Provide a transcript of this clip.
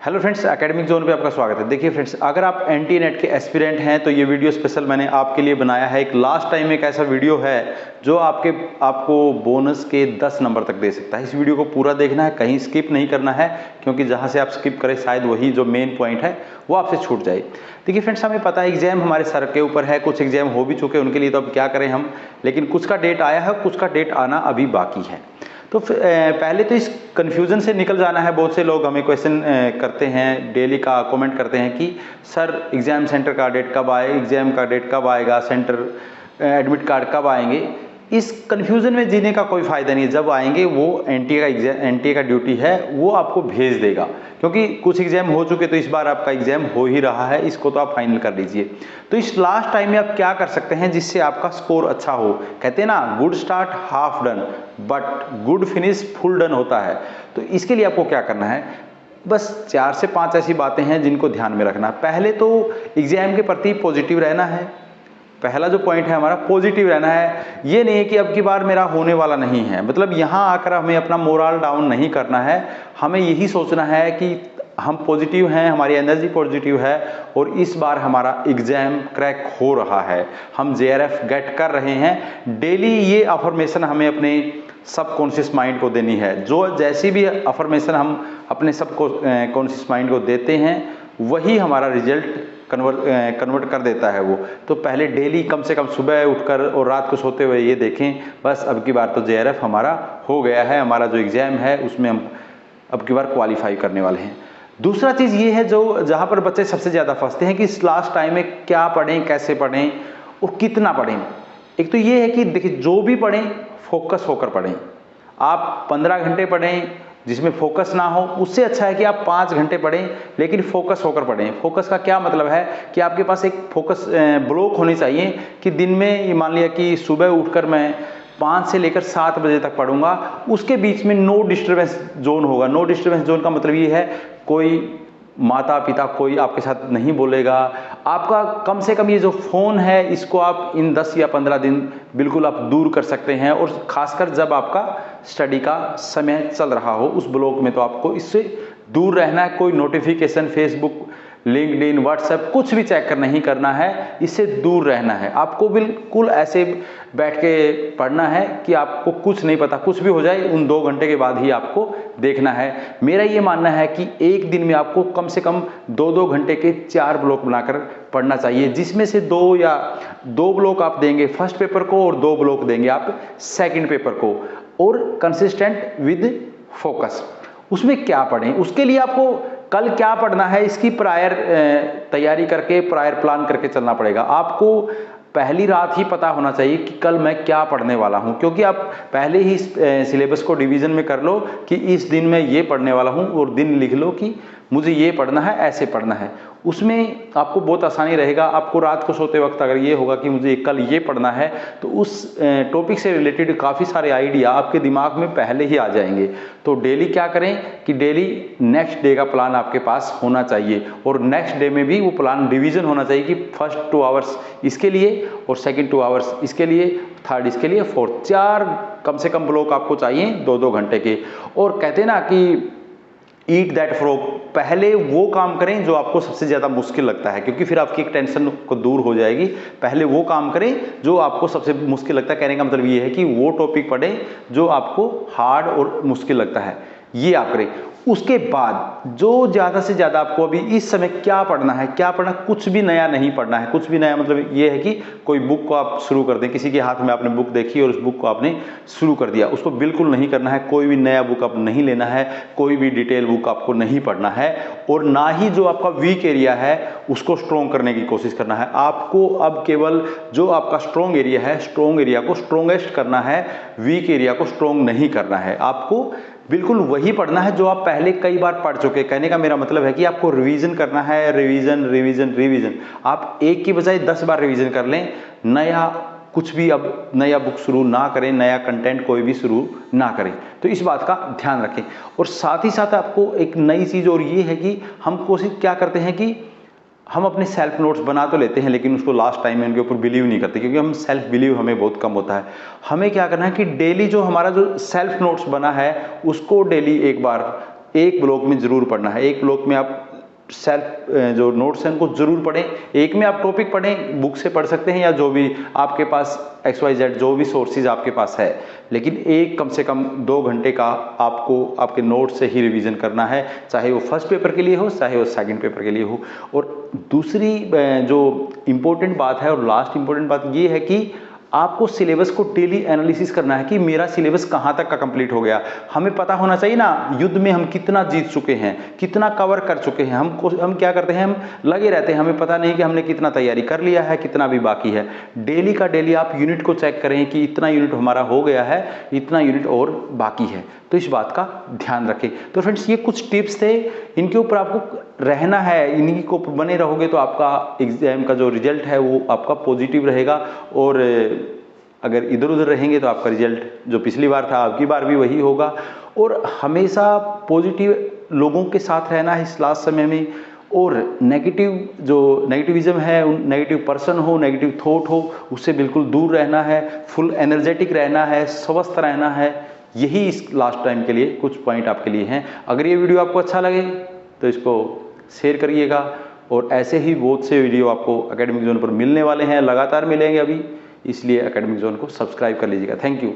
Hello friends, academic zone पे आपका स्वागत है। देखिए फ्रेंड्स, अगर आप एनटी नेट के एस्पिरेंट हैं तो ये वीडियो स्पेशल मैंने आपके लिए बनाया है। एक लास्ट टाइम एक ऐसा वीडियो है जो आपको बोनस के 10 नंबर तक दे सकता है। इस वीडियो को पूरा देखना है, कहीं स्किप नहीं करना है, क्योंकि जहाँ से आप स्किप करें शायद वही जो मेन पॉइंट है वो आपसे छूट जाए। देखिए फ्रेंड्स, हमें पता है एग्जाम हमारे सर के ऊपर है, कुछ एग्जाम हो भी चुके हैं उनके लिए, तो अब क्या करें हम, लेकिन कुछ का डेट आया है, कुछ का डेट आना अभी बाकी है। तो पहले तो इस कन्फ्यूज़न से निकल जाना है। बहुत से लोग हमें क्वेश्चन करते हैं, डेली का कमेंट करते हैं कि सर एग्ज़ाम सेंटर का डेट कब आए, एग्ज़ाम का डेट कब आएगा, सेंटर एडमिट कार्ड कब आएंगे। इस कन्फ्यूज़न में जीने का कोई फ़ायदा नहीं है। जब आएंगे वो एनटीए का ड्यूटी है वो आपको भेज देगा, क्योंकि कुछ एग्ज़ाम हो चुके तो इस बार आपका एग्ज़ाम हो ही रहा है, इसको तो आप फाइनल कर लीजिए। तो इस लास्ट टाइम में आप क्या कर सकते हैं जिससे आपका स्कोर अच्छा हो। कहते हैं ना, good start half done but good finish full done होता है। तो इसके लिए आपको क्या करना है, बस 4 से 5 ऐसी बातें हैं जिनको ध्यान में रखना है। पहले तो एग्ज़ाम के प्रति पॉजिटिव रहना है। पहला जो पॉइंट है हमारा, पॉजिटिव रहना है। ये नहीं है कि अब की बार मेरा होने वाला नहीं है, मतलब यहाँ आकर हमें अपना मोरल डाउन नहीं करना है। हमें यही सोचना है कि हम पॉजिटिव हैं, हमारी एनर्जी पॉजिटिव है और इस बार हमारा एग्ज़ाम क्रैक हो रहा है, हम जेआरएफ गेट कर रहे हैं। डेली ये अफर्मेशन हमें अपने सबकॉन्शियस माइंड को देनी है। जो जैसी भी अफर्मेशन हम अपने सबकॉन्शियस माइंड को देते हैं वही हमारा रिजल्ट कन्वर्ट कर देता है वो। तो पहले डेली कम से कम सुबह उठकर और रात को सोते हुए ये देखें, बस अब की बार तो जेआरएफ हमारा हो गया है, हमारा जो एग्ज़ाम है उसमें हम अब की बार क्वालिफाई करने वाले हैं। दूसरा चीज़ ये है जो जहाँ पर बच्चे सबसे ज़्यादा फंसते हैं कि इस लास्ट टाइम में क्या पढ़ें, कैसे पढ़ें और कितना पढ़ें। एक तो ये है कि देखिए, जो भी पढ़ें फोकस होकर पढ़ें। आप 15 घंटे पढ़ें जिसमें फोकस ना हो, उससे अच्छा है कि आप 5 घंटे पढ़ें लेकिन फोकस होकर पढ़ें। फोकस का क्या मतलब है कि आपके पास एक फोकस ब्लॉक होनी चाहिए कि दिन में मान लिया कि सुबह उठकर मैं 5 से लेकर 7 बजे तक पढ़ूंगा, उसके बीच में नो डिस्टर्बेंस जोन होगा। नो डिस्टर्बेंस जोन का मतलब ये है कोई माता पिता कोई आपके साथ नहीं बोलेगा। आपका कम से कम ये जो फ़ोन है इसको आप इन 10 या 15 दिन बिल्कुल आप दूर कर सकते हैं, और ख़ासकर जब आपका स्टडी का समय चल रहा हो उस ब्लॉक में तो आपको इससे दूर रहना है। कोई नोटिफिकेशन, फेसबुक, लिंक्डइन, व्हाट्सएप कुछ भी चेक कर नहीं करना है, इससे दूर रहना है। आपको बिल्कुल ऐसे बैठ के पढ़ना है कि आपको कुछ नहीं पता, कुछ भी हो जाए उन 2 घंटे के बाद ही आपको देखना है। मेरा ये मानना है कि एक दिन में आपको कम से कम 2-2 घंटे के 4 ब्लॉक बनाकर पढ़ना चाहिए, जिसमें से 2 ब्लॉक आप देंगे फर्स्ट पेपर को और 2 ब्लॉक देंगे आप सेकंड पेपर को, और कंसिस्टेंट विद फोकस। उसमें क्या पढ़ें, उसके लिए आपको कल क्या पढ़ना है इसकी प्रायर तैयारी करके, प्रायर प्लान करके चलना पड़ेगा। आपको पहली रात ही पता होना चाहिए कि कल मैं क्या पढ़ने वाला हूं, क्योंकि आप पहले ही सिलेबस को डिवीजन में कर लो कि इस दिन मैं ये पढ़ने वाला हूं, और दिन लिख लो कि मुझे ये पढ़ना है, ऐसे पढ़ना है। उसमें आपको बहुत आसानी रहेगा। आपको रात को सोते वक्त अगर ये होगा कि मुझे कल ये पढ़ना है, तो उस टॉपिक से रिलेटेड काफ़ी सारे आइडिया आपके दिमाग में पहले ही आ जाएंगे। तो डेली क्या करें कि डेली नेक्स्ट डे का प्लान आपके पास होना चाहिए, और नेक्स्ट डे में भी वो प्लान डिवीजन होना चाहिए कि फर्स्ट 2 आवर्स इसके लिए और सेकंड 2 आवर्स इसके लिए, थर्ड इसके लिए, फोर्थ 4 कम से कम ब्लॉक आपको चाहिए 2-2 घंटे के। और कहते हैं ना कि ईट दैट फ्रॉग, पहले वो काम करें जो आपको सबसे ज़्यादा मुश्किल लगता है, क्योंकि फिर आपकी एक टेंशन को दूर हो जाएगी। पहले वो काम करें जो आपको सबसे मुश्किल लगता है। कहने का मतलब ये है कि वो टॉपिक पढ़ें जो आपको हार्ड और मुश्किल लगता है, ये आप करें। उसके बाद जो ज़्यादा से ज़्यादा आपको अभी इस समय क्या पढ़ना है, क्या पढ़ना, कुछ भी नया नहीं पढ़ना है। कुछ भी नया मतलब ये है कि कोई बुक को आप शुरू कर दें, किसी के हाथ में आपने बुक देखी और उस बुक को आपने शुरू कर दिया, उसको बिल्कुल नहीं करना है। कोई भी नया बुक आप नहीं लेना है, कोई भी डिटेल बुक आपको नहीं पढ़ना है, और ना ही जो आपका वीक एरिया है उसको स्ट्रॉन्ग करने की कोशिश करना है। आपको अब केवल जो आपका स्ट्रॉन्ग एरिया है, स्ट्रॉन्ग एरिया को स्ट्रॉन्गेस्ट करना है, वीक एरिया को स्ट्रॉन्ग नहीं करना है। आपको बिल्कुल वही पढ़ना है जो आप पहले कई बार पढ़ चुके। कहने का मेरा मतलब है कि आपको रिवीजन करना है, रिवीजन रिवीजन रिवीजन। आप एक की बजाय 10 बार रिवीजन कर लें। नया कुछ भी अब नया बुक शुरू ना करें, नया कंटेंट कोई भी शुरू ना करें। तो इस बात का ध्यान रखें। और साथ ही साथ आपको एक नई चीज़ और ये है कि हम कोशिश क्या करते हैं कि हम अपने सेल्फ नोट्स बना तो लेते हैं, लेकिन उसको लास्ट टाइम में उनके ऊपर बिलीव नहीं करते, क्योंकि हम सेल्फ बिलीव हमें बहुत कम होता है। हमें क्या करना है कि डेली जो हमारा जो सेल्फ नोट्स बना है उसको डेली एक बार एक ब्लॉक में ज़रूर पढ़ना है। एक ब्लॉक में आप सेल्फ जो नोट्स हैं उनको जरूर पढ़ें। एक में आप टॉपिक पढ़ें, बुक से पढ़ सकते हैं या जो भी आपके पास XYZ जो भी सोर्सेज आपके पास है, लेकिन एक कम से कम 2 घंटे का आपको आपके नोट से ही रिवीजन करना है, चाहे वो फर्स्ट पेपर के लिए हो चाहे वो सेकंड पेपर के लिए हो। और दूसरी जो इम्पोर्टेंट बात है और लास्ट इम्पोर्टेंट बात ये है कि आपको सिलेबस को डेली एनालिसिस करना है कि मेरा सिलेबस कहाँ तक का कंप्लीट हो गया। हमें पता होना चाहिए ना युद्ध में हम कितना जीत चुके हैं, कितना कवर कर चुके हैं। हम क्या करते हैं, हम लगे रहते हैं, हमें पता नहीं कि हमने कितना तैयारी कर लिया है, कितना भी बाकी है। डेली का डेली आप यूनिट को चेक करें कि इतना यूनिट हमारा हो गया है, इतना यूनिट और बाकी है, तो इस बात का ध्यान रखें। तो फ्रेंड्स ये कुछ टिप्स थे, इनके ऊपर आपको रहना है, इन्हीं को बने रहोगे तो आपका एग्जाम का जो रिजल्ट है वो आपका पॉजिटिव रहेगा। और अगर इधर उधर रहेंगे तो आपका रिजल्ट जो पिछली बार था आपकी बार भी वही होगा। और हमेशा पॉजिटिव लोगों के साथ रहना है इस लास्ट समय में, और नेगेटिविज्म है, नेगेटिव पर्सन हो, नेगेटिव थॉट हो, उससे बिल्कुल दूर रहना है, फुल एनर्जेटिक रहना है, स्वस्थ रहना है। यही इस लास्ट टाइम के लिए कुछ पॉइंट आपके लिए हैं। अगर ये वीडियो आपको अच्छा लगे तो इसको शेयर करिएगा, और ऐसे ही बहुत से वीडियो आपको एकेडमिक जोन पर मिलने वाले हैं, लगातार मिलेंगे अभी, इसलिए एकेडमिक जोन को सब्सक्राइब कर लीजिएगा। Thank you.